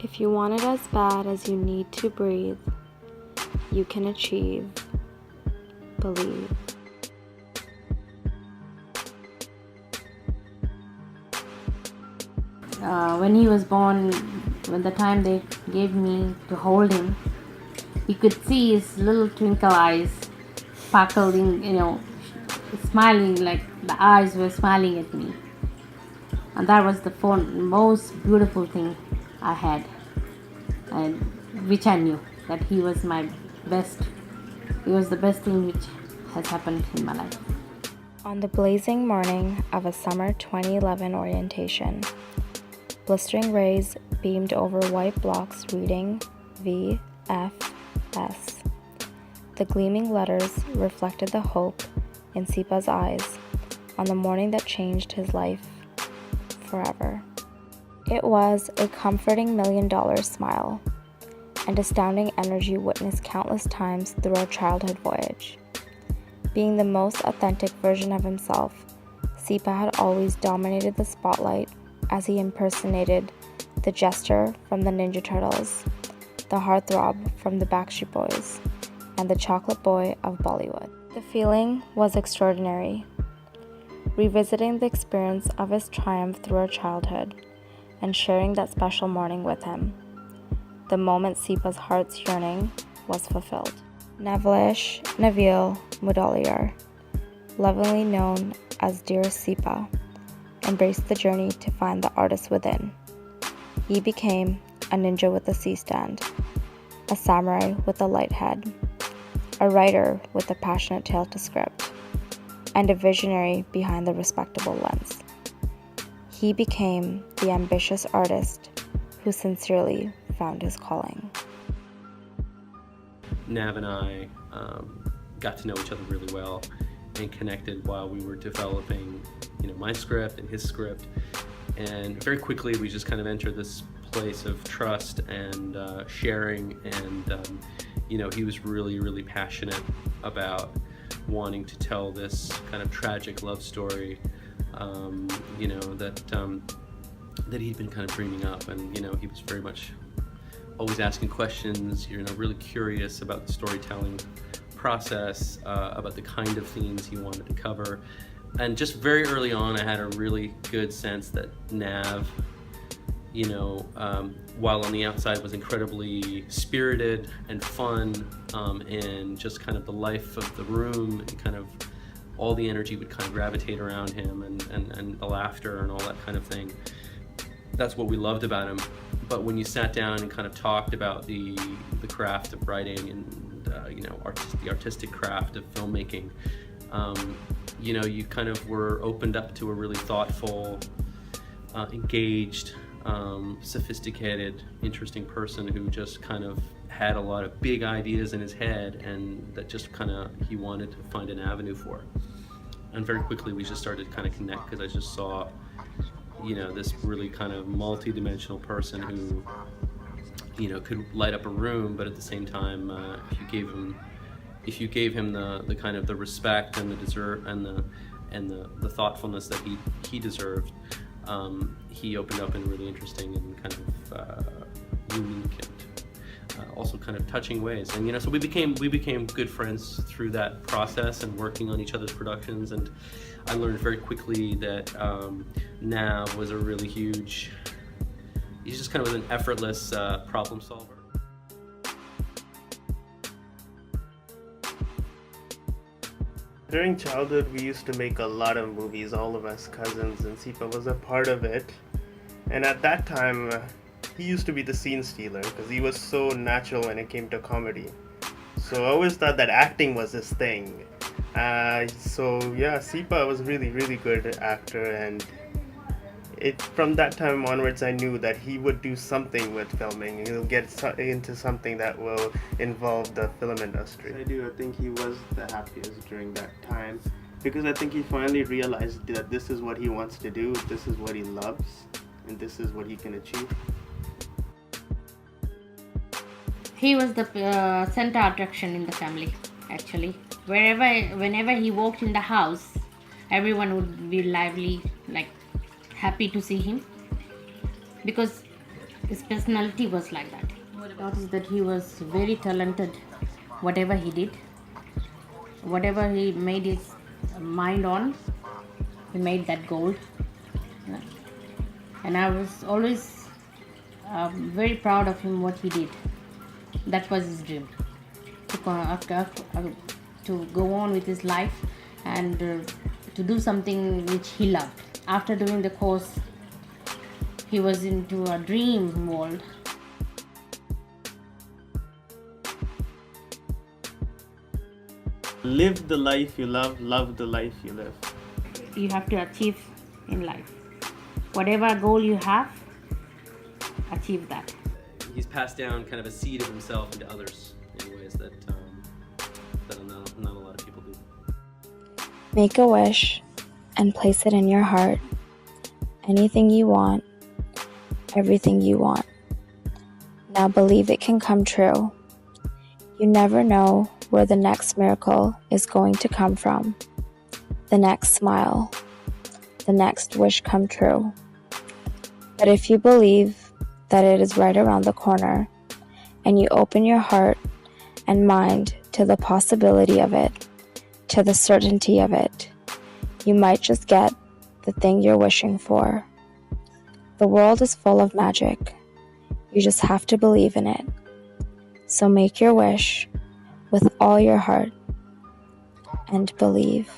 If you want it as bad as you need to breathe, you can achieve. Believe. When he was born, when the time they gave me to hold him, you could see his little twinkle eyes sparkling, smiling, like the eyes were smiling at me. And that was the most beautiful thing I had, and which I knew that he was my best. He was the best thing which has happened in my life. On the blazing morning of a summer 2011 orientation, blistering rays beamed over white blocks reading VFS. The gleaming letters reflected the hope in Sippa's eyes on the morning that changed his life forever. It was a comforting $1 million smile and astounding energy witnessed countless times through our childhood voyage. Being the most authentic version of himself, Sippa had always dominated the spotlight as he impersonated the Jester from the Ninja Turtles, the heartthrob from the Backstreet Boys, and the chocolate boy of Bollywood. The feeling was extraordinary. Revisiting the experience of his triumph through our childhood and sharing that special morning with him, the moment Sippa's heart's yearning was fulfilled. Navlesh Mudliar, lovingly known as Dear Sippa, embraced the journey to find the artist within. He became a ninja with a C-stand, a samurai with a light head, a writer with a passionate tale to script, and a visionary behind the respectable lens. He became the ambitious artist who sincerely found his calling. Nav and I got to know each other really well and connected while we were developing, my script and his script. And very quickly, we just kind of entered this place of trust and sharing. And he was really, really passionate about wanting to tell this kind of tragic love story, that he'd been kind of dreaming up. And he was very much always asking questions, really curious about the storytelling process, about the kind of themes he wanted to cover. And just very early on, I had a really good sense that Nav, while on the outside was incredibly spirited and fun, and just kind of the life of the room and kind of all the energy would kind of gravitate around him and the laughter and all that kind of thing. That's what we loved about him. But when you sat down and kind of talked about the craft of writing and the artistic craft of filmmaking, you kind of were opened up to a really thoughtful, engaged, sophisticated, interesting person who just kind of had a lot of big ideas in his head and that just kind of he wanted to find an avenue for. And very quickly we just started to kind of connect because I just saw this really kind of multi-dimensional person who could light up a room, but at the same time if you gave him the kind of the respect and the desert and the thoughtfulness that he deserved, he opened up in really interesting and kind of unique and also kind of touching ways. And so we became good friends through that process and working on each other's productions. And I learned very quickly that Nav was a really huge, he's just kind of an effortless problem solver. During childhood, we used to make a lot of movies, all of us cousins, and Sippa was a part of it. And at that time, he used to be the scene stealer because he was so natural when it came to comedy. So I always thought that acting was his thing. Sippa was really, really good actor, and from that time onwards, I knew that he would do something with filming. He'll get into something that will involve the film industry. I think he was the happiest during that time because I think he finally realized that this is what he wants to do, this is what he loves, and this is what he can achieve. He was the center attraction in the family, actually. Whenever he walked in the house, everyone would be lively, happy to see him, because his personality was like that. I noticed that he was very talented. Whatever he did, whatever he made his mind on, he made that gold. You know. And I was always very proud of him, what he did. That was his dream, to go on with his life and to do something which he loved. After doing the course, he was into a dream world. Live the life you love the life you live. You have to achieve in life. Whatever goal you have, achieve that. He's passed down kind of a seed of himself into others in ways that not a lot of people do. Make a wish and place it in your heart. Anything you want, everything you want. Now believe it can come true. You never know where the next miracle is going to come from. The next smile, the next wish come true. But if you believe that it is right around the corner, and you open your heart and mind to the possibility of it, to the certainty of it, you might just get the thing you're wishing for. The world is full of magic. You just have to believe in it. So make your wish with all your heart and believe.